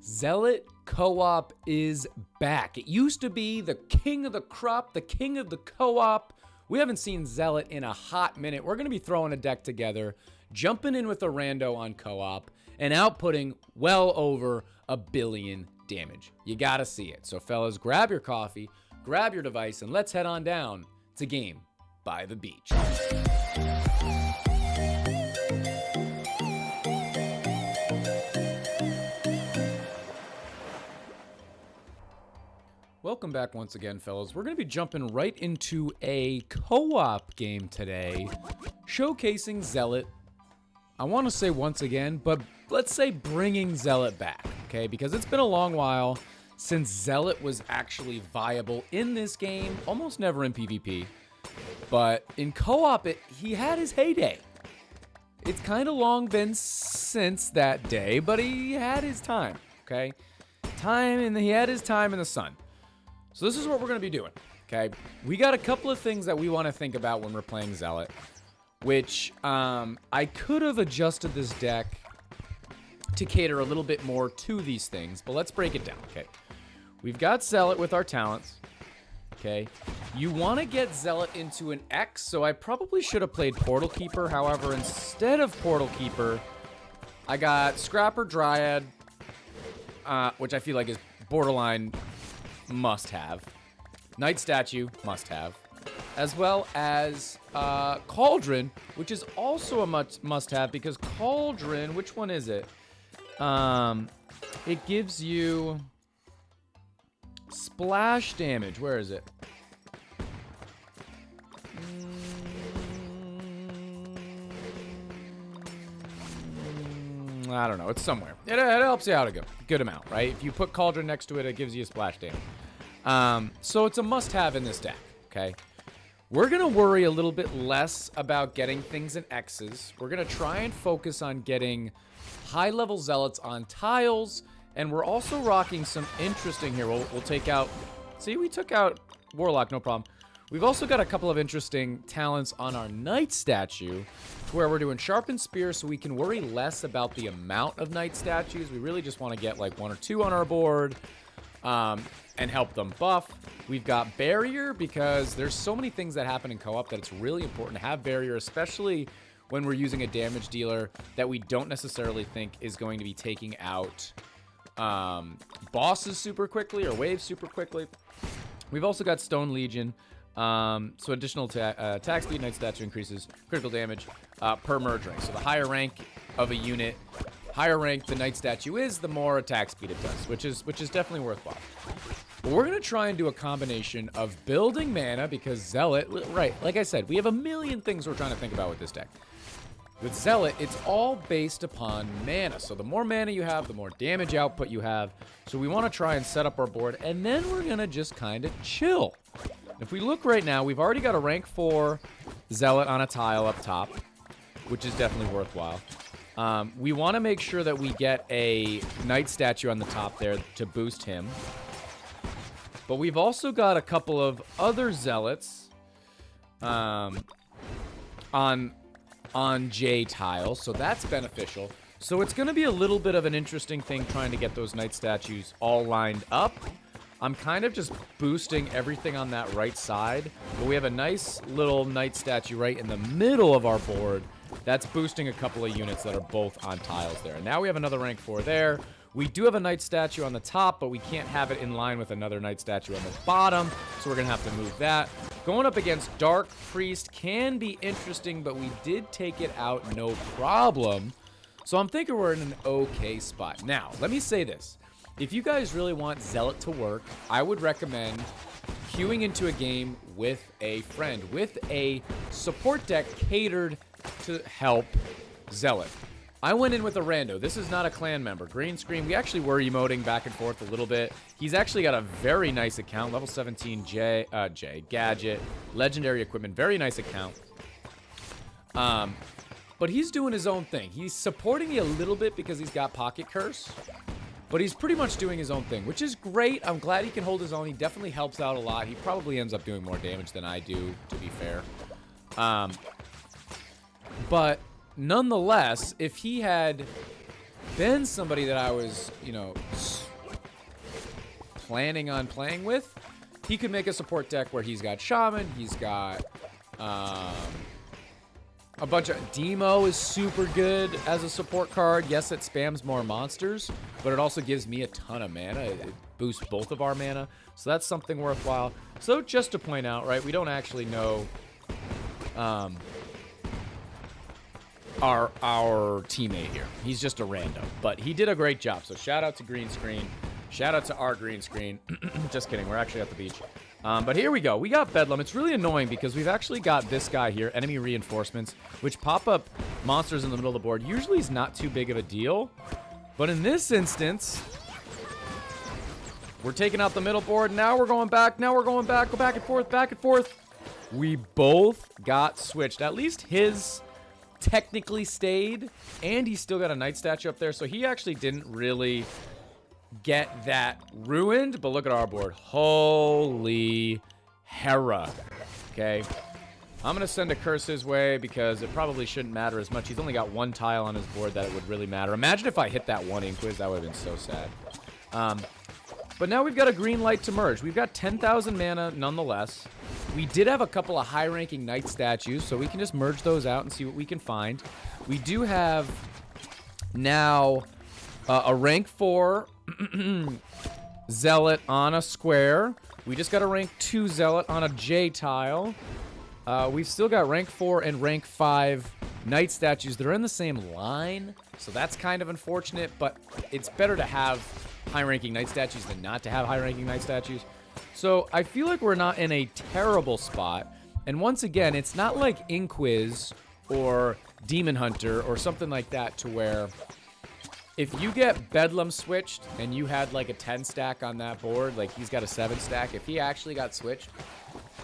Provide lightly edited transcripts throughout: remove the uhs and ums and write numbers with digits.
Zealot co-op is back. It used to be the king of the crop, the king of the co-op. We haven't seen Zealot in a hot minute. We're going to be throwing a deck together, jumping in with a rando on co-op, and outputting well over 1 billion damage. You got to see it. So fellas, grab your coffee, grab your device, and let's head on down to Game by the Beach. Welcome back once again, fellas. We're going to be jumping right into a co-op game today, showcasing Zealot. I want to say once again, but let's say bringing Zealot back, okay? Because it's been a long while since Zealot was actually viable in this game, almost never in PvP. But in co-op, he had his heyday. It's kind of long been since that day, but he had his time, okay? He had his time in the sun. So this is what we're going to be doing, okay? We got a couple of things that we want to think about when we're playing Zealot, which I could have adjusted this deck to cater a little bit more to these things, but let's break it down, okay? We've got Zealot with our talents, okay? You want to get Zealot into an X, so I probably should have played Portal Keeper. However, instead of Portal Keeper, I got Scrapper Dryad, which I feel like is borderline must-have. Night Statue, must-have. As well as Cauldron, which is also a must-have because Cauldron, which one is it? It gives you splash damage. Where is it? I don't know. It's somewhere. It helps you out a good amount, right? If you put Cauldron next to it, it gives you a splash damage. So it's a must-have in this deck, okay? We're going to worry a little bit less about getting things in X's. We're going to try and focus on getting high-level Zealots on tiles, and we're also rocking some interesting here. We'll take out... See, we took out Warlock, no problem. We've also got a couple of interesting talents on our Knight Statue, where we're doing Sharpened Spear, so we can worry less about the amount of Knight Statues. We really just want to get like 1 or 2 on our board and help them buff. We've got Barrier, because there's so many things that happen in co-op that it's really important to have Barrier, especially when we're using a damage dealer that we don't necessarily think is going to be taking out bosses super quickly or waves super quickly. We've also got Stone Legion. So additional attack speed, Knight Statue increases critical damage per merge rank. So the higher rank of a unit, higher rank the Knight Statue is, the more attack speed it does, which is definitely worthwhile. But we're going to try and do a combination of building mana, because Zealot, right, like I said, we have a million things we're trying to think about with this deck. With Zealot, it's all based upon mana. So the more mana you have, the more damage output you have. So we want to try and set up our board, and then we're going to just kind of chill. If we look right now, we've already got a rank 4 Zealot on a tile up top, which is definitely worthwhile. We want to make sure that we get a Knight Statue on the top there to boost him. But we've also got a couple of other Zealots on J tile, so that's beneficial. So it's going to be a little bit of an interesting thing trying to get those Knight Statues all lined up. I'm kind of just boosting everything on that right side, but we have a nice little Knight Statue right in the middle of our board that's boosting a couple of units that are both on tiles there. And now we have another rank 4 there. We do have a Knight Statue on the top, but we can't have it in line with another Knight Statue on the bottom, so we're going to have to move that. Going up against Dark Priest can be interesting, but we did take it out no problem. So I'm thinking we're in an okay spot. Now, let me say this. If you guys really want Zealot to work, I would recommend queuing into a game with a friend, with a support deck catered to help Zealot. I went in with a rando. This is not a clan member. Green screen. We actually were emoting back and forth a little bit. He's actually got a very nice account. Level 17 Gadget. Legendary equipment. Very nice account. But he's doing his own thing. He's supporting me a little bit because he's got Pocket Curse. But he's pretty much doing his own thing, which is great. I'm glad he can hold his own. He definitely helps out a lot. He probably ends up doing more damage than I do, to be fair. But nonetheless, if he had been somebody that I was, you know, planning on playing with, he could make a support deck where he's got Shaman, he's got a bunch of... Demo is super good as a support card. Yes, it spams more monsters, but it also gives me a ton of mana. It boosts both of our mana, so that's something worthwhile. So just to point out, right, we don't actually know our teammate here. He's just a random, but he did a great job. So shout out to Green Screen. Shout out to our Green Screen. Just kidding. We're actually at the beach. But here we go. We got Bedlam. It's really annoying because we've actually got this guy here, enemy reinforcements, which pop up monsters in the middle of the board. Usually is not too big of a deal. But in this instance, we're taking out the middle board. Now we're going back. Now we're going back. Go back and forth, back and forth. We both got switched. At least his technically stayed, and he still got a knight statue up there, so he actually didn't really get that ruined. But look at our board. Holy Hera. Okay, I'm gonna send a curse his way because it probably shouldn't matter as much. He's only got one tile on his board that it would really matter. Imagine if I hit that one Inquiz. That would have been so sad. But now we've got a green light to merge. We've got 10,000 mana nonetheless. We did have a couple of high-ranking knight statues, so we can just merge those out and see what we can find. We do have now a rank 4 Zealot on a square. We just got a rank 2 Zealot on a J tile. We've still got rank 4 and rank 5 knight statues. They're in the same line, so that's kind of unfortunate, but it's better to have high-ranking knight statues than not to have high-ranking knight statues. So I feel like we're not in a terrible spot. And once again, it's not like Inquiz or Demon Hunter or something like that to where if you get Bedlam switched and you had like a 10 stack on that board, like he's got a 7 stack, if he actually got switched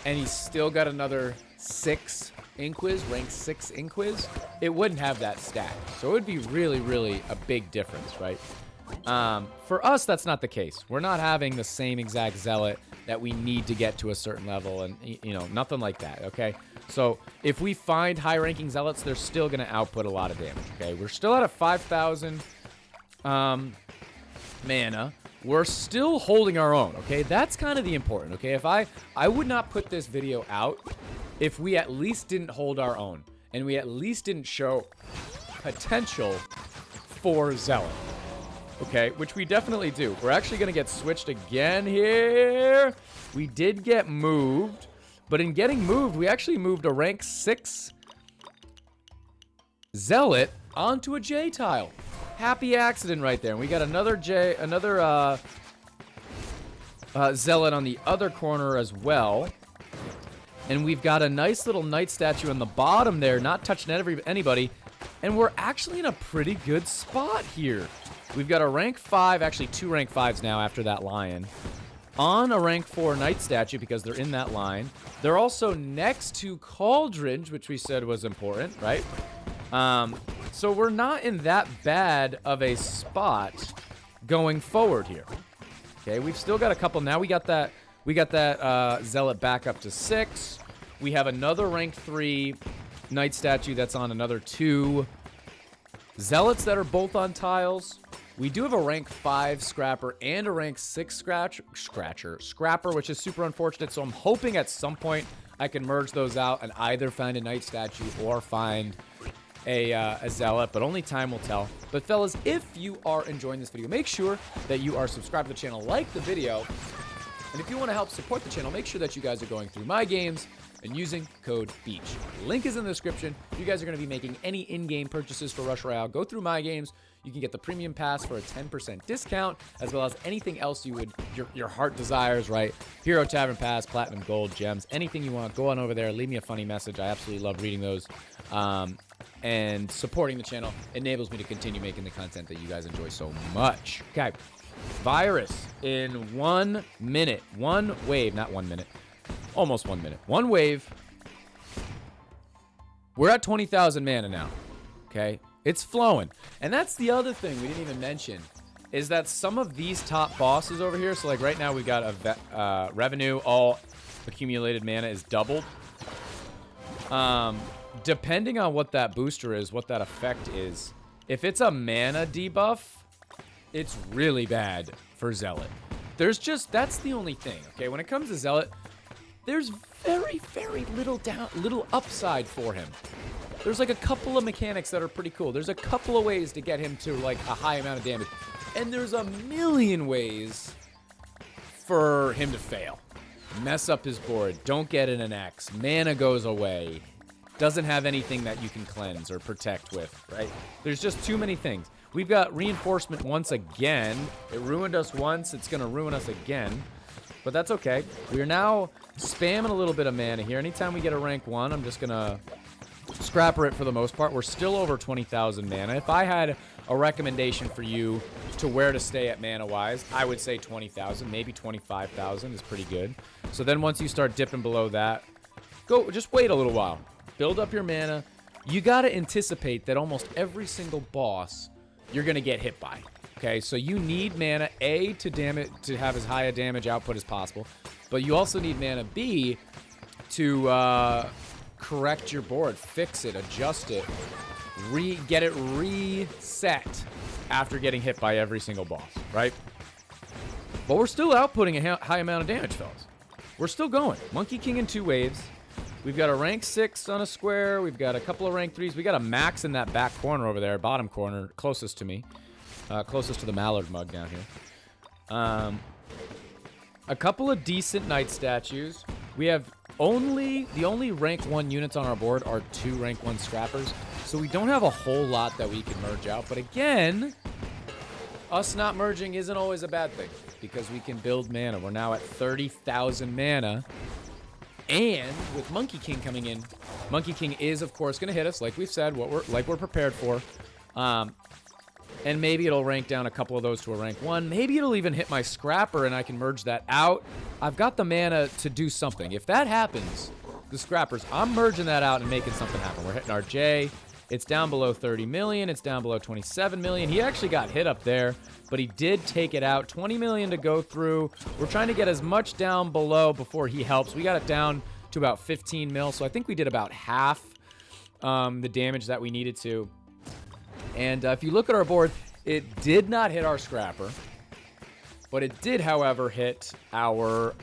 and he's still got another 6 Inquiz, rank 6 Inquiz, it wouldn't have that stack. So it would be really, really a big difference, right? For us, that's not the case. We're not having the same exact Zealot that we need to get to a certain level and, you know, nothing like that, okay? So if we find high-ranking Zealots, they're still going to output a lot of damage, okay? We're still at a 5,000 mana. We're still holding our own, okay? That's kind of the important, okay? If I would not put this video out if we at least didn't hold our own and we at least didn't show potential for Zealot. Okay, which we definitely do. We're actually going to get switched again here. We did get moved, but in getting moved, we actually moved a rank 6 Zealot onto a J tile. Happy accident right there. And we got another Zealot on the other corner as well. And we've got a nice little knight statue on the bottom there, not touching anybody. And we're actually in a pretty good spot here. We've got a rank 5, actually 2 rank 5s now after that lion, on a rank 4 knight statue because they're in that line. They're also next to Cauldron, which we said was important, right? So we're not in that bad of a spot going forward here. Okay, we've still got a couple. Now we got that Zealot back up to 6. We have another rank 3 knight statue that's on another 2 Zealots that are both on tiles. We do have a rank 5 Scrapper and a rank 6 Scrapper, which is super unfortunate. So I'm hoping at some point I can merge those out and either find a knight statue or find a Zealot, but only time will tell. But fellas, if you are enjoying this video, make sure that you are subscribed to the channel, like the video, and if you want to help support the channel, make sure that you guys are going through My Games and using code BEACH. Link is in the description. If you guys are going to be making any in-game purchases for Rush Royale, go through My Games. You can get the premium pass for a 10% discount, as well as anything else your heart desires, right? Hero Tavern Pass, Platinum, Gold, Gems, anything you want. Go on over there. Leave me a funny message. I absolutely love reading those. And supporting the channel enables me to continue making the content that you guys enjoy so much. Okay. Virus in 1 minute. One wave. Not 1 minute. Almost 1 minute. One wave. We're at 20,000 mana now. Okay. It's flowing. And that's the other thing we didn't even mention, is that some of these top bosses over here, so like right now we got a revenue, all accumulated mana is doubled. Depending on what that booster is, what that effect is, If it's a mana debuff, it's really bad for Zealot. That's the only thing, okay? When it comes to Zealot, there's very, very little upside for him. There's like a couple of mechanics that are pretty cool. There's a couple of ways to get him to like a high amount of damage. And there's a million ways for him to fail. Mess up his board. Don't get in an X. Mana goes away. Doesn't have anything that you can cleanse or protect with, right? There's just too many things. We've got reinforcement once again. It ruined us once. It's going to ruin us again. But that's okay. We're now spamming a little bit of mana here. Anytime we get a rank 1, I'm just going to scrapper it for the most part. We're still over 20,000 mana. If I had a recommendation for you to where to stay at mana-wise, I would say 20,000. Maybe 25,000 is pretty good. So then once you start dipping below that, just wait a little while. Build up your mana. You got to anticipate that almost every single boss you're going to get hit by. Okay, so you need mana, A, to have as high a damage output as possible, but you also need mana, B, to correct your board, fix it, adjust it, get it reset after getting hit by every single boss, right? But we're still outputting a high amount of damage, fellas. We're still going. Monkey King in 2 waves. We've got a rank 6 on a square. We've got a couple of rank 3s. We got a max in that back corner over there, bottom corner, closest to me. Closest to the Mallard mug down here. A couple of decent knight statues. We have the only rank 1 units on our board are 2 rank 1 scrappers. So we don't have a whole lot that we can merge out. But again, us not merging isn't always a bad thing because we can build mana. We're now at 30,000 mana. And with Monkey King coming in, Monkey King is, of course, going to hit us, like we've said, we're prepared for. And maybe it'll rank down a couple of those to a rank 1. Maybe it'll even hit my Scrapper and I can merge that out. I've got the mana to do something. If that happens, the Scrappers, I'm merging that out and making something happen. We're hitting our J. It's down below 30 million. It's down below 27 million. He actually got hit up there, but he did take it out. 20 million to go through. We're trying to get as much down below before he helps. We got it down to about 15 mil, so I think we did about half the damage that we needed to. And if you look at our board, it did not hit our Scrapper, but it did, however, hit our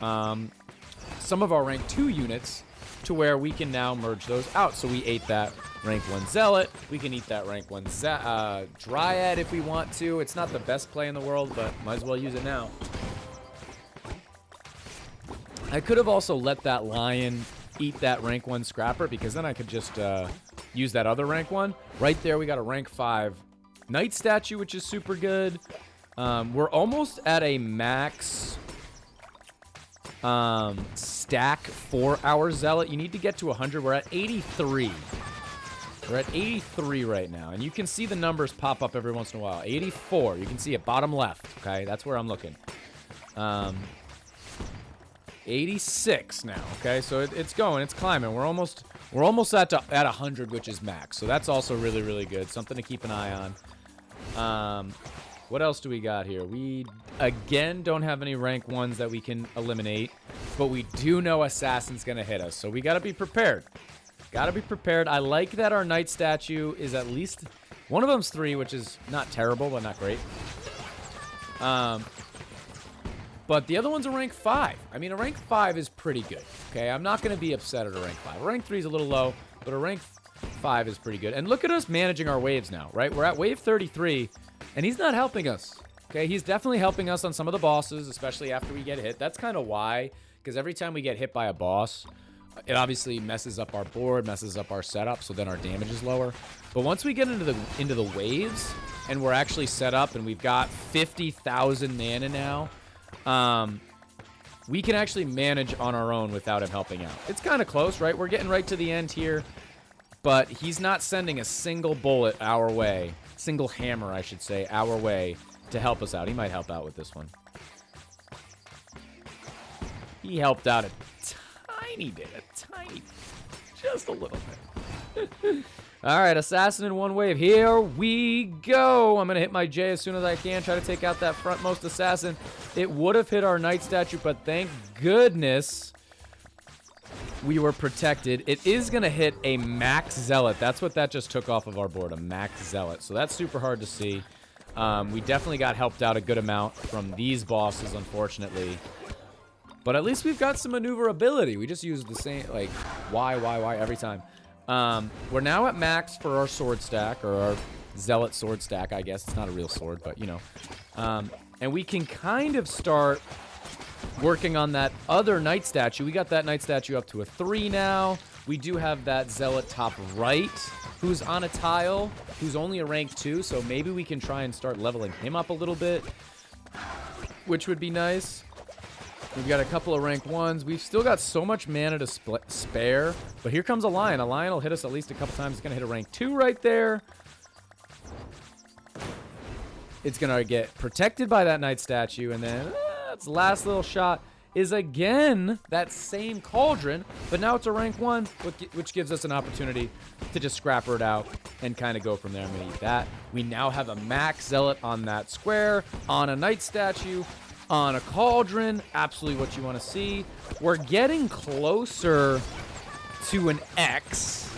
some of our rank 2 units to where we can now merge those out. So we ate that rank 1 Zealot. We can eat that rank 1 Dryad if we want to. It's not the best play in the world, but might as well use it now. I could have also let that Lion eat that rank 1 Scrapper because then I could just use that other rank 1. Right there, we got a rank 5 Knight statue, which is super good. We're almost at a max stack for our Zealot. You need to get to 100. We're at 83. We're at 83 right now, and you can see the numbers pop up every once in a while. 84, you can see it bottom left, okay? That's where I'm looking. 86 now, okay? So it's going, it's climbing. We're almost at 100, which is max. So that's also really, really good. Something to keep an eye on. What else do we got here? We, again, don't have any rank 1s that we can eliminate, but we do know Assassin's going to hit us, so we got to be prepared. Got to be prepared. I like that our Knight statue is at least... One of them's 3, which is not terrible, but not great. But the other one's a rank 5. I mean, a rank 5 is pretty good, okay? I'm not going to be upset at a rank 5. A rank 3 is a little low, but a rank 5 is pretty good. And look at us managing our waves now, right? We're at wave 33, and he's not helping us, okay? He's definitely helping us on some of the bosses, especially after we get hit. That's kind of why, because every time we get hit by a boss, it obviously messes up our board, messes up our setup, so then our damage is lower. But once we get into the waves, and we're actually set up, and we've got 50,000 mana now, we can actually manage on our own without him helping out. It's kind of close, right? We're getting right to the end here, but he's not sending a single bullet our way, single hammer, I should say, our way to help us out. He might help out with this one. He helped out a tiny bit, just a little bit. All right, Assassin in 1 wave. Here we go. I'm going to hit my J as soon as I can, try to take out that frontmost Assassin. It would have hit our Knight statue, but thank goodness we were protected. It is going to hit a max Zealot. That's what that just took off of our board, a max Zealot. So that's super hard to see. We definitely got helped out a good amount from these bosses, unfortunately. But at least we've got some maneuverability. We just use the same, like, Y every time. We're now at max for our sword stack, or our Zealot sword stack, I guess. It's not a real sword, but, you know. And we can kind of start working on that other knight statue. We got that knight statue up to a 3 now. We do have that Zealot top right, who's on a tile, who's only a rank 2, so maybe we can try and start leveling him up a little bit, which would be nice. We've got a couple of rank 1s. We've still got so much mana to spare, but here comes a lion. A lion will hit us at least a couple times. It's going to hit a rank 2 right there. It's going to get protected by that knight statue, and then its last little shot is again that same cauldron, but now it's a rank 1, which gives us an opportunity to just scrapper it out and kind of go from there. I'm going to eat that. We now have a max Zealot on that square, on a knight statue, on a cauldron. Absolutely what you want to see. We're getting closer to an X.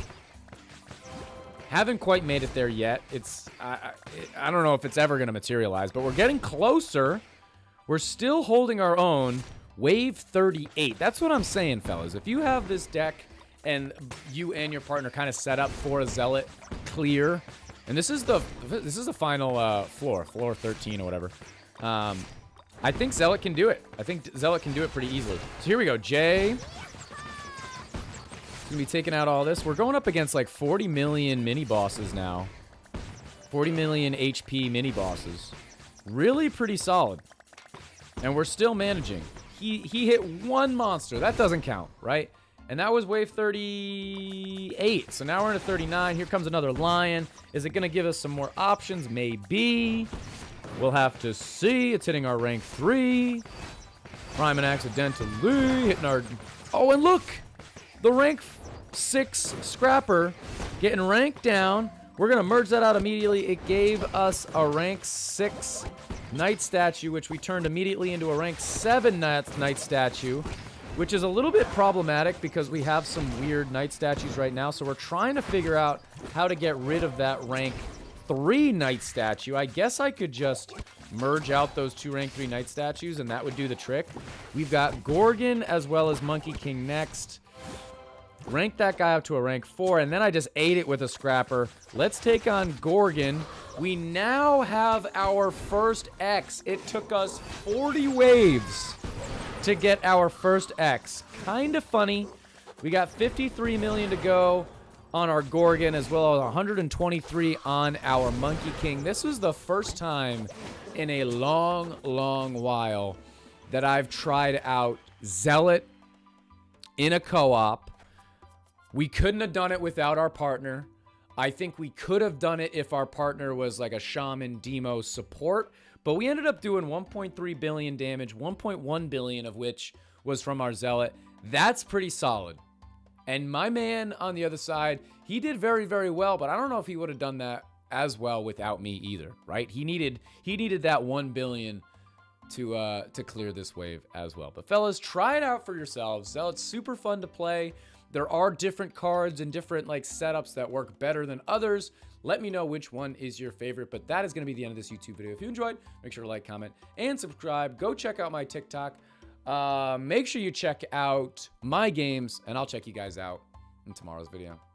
Haven't quite made it there yet. It's I don't know if it's ever going to materialize, but we're getting closer. We're still holding our own. Wave 38. That's what I'm saying, fellas. If you have this deck and you and your partner kind of set up for a Zealot clear, and this is the final floor 13 or whatever. I think Zealot can do it. I think Zealot can do it pretty easily. So here we go. Jay is gonna be taking out all this. We're going up against like 40 million mini bosses now. 40 million HP mini bosses. Really pretty solid. And we're still managing. He hit one monster. That doesn't count, right? And that was wave 38. So now we're into 39. Here comes another lion. Is it going to give us some more options? Maybe. We'll have to see. It's hitting our rank 3. Priming accidentally. Hitting our... Oh, and look! The rank 6 scrapper getting ranked down. We're going to merge that out immediately. It gave us a rank 6 knight statue, which we turned immediately into a rank 7 knight statue, which is a little bit problematic because we have some weird knight statues right now. So we're trying to figure out how to get rid of that rank 3 knight statue. I guess I could just merge out those 2 rank 3 knight statues and that would do the trick. We've got Gorgon as well as Monkey King next. Rank that guy up to a rank 4, and then I just ate it with a scrapper. Let's take on Gorgon. We now have our first X. It took us 40 waves to get our first X. Kind of funny. We got 53 million to go on our Gorgon, as well as 123 on our Monkey King. This was the first time in a long, long while that I've tried out Zealot in a co-op. We couldn't have done it without our partner. I think we could have done it if our partner was like a shaman demo support, but we ended up doing 1.3 billion damage, 1.1 billion of which was from our Zealot. That's pretty solid. And my man on the other side, he did very, very well, but I don't know if he would have done that as well without me either, right? He needed that 1 billion to clear this wave as well. But fellas, try it out for yourselves. Zealot's super fun to play. There are different cards and different like setups that work better than others. Let me know which one is your favorite, but that is going to be the end of this YouTube video. If you enjoyed, make sure to like, comment, and subscribe. Go check out my TikTok. Make sure you check out my games, and I'll check you guys out in tomorrow's video.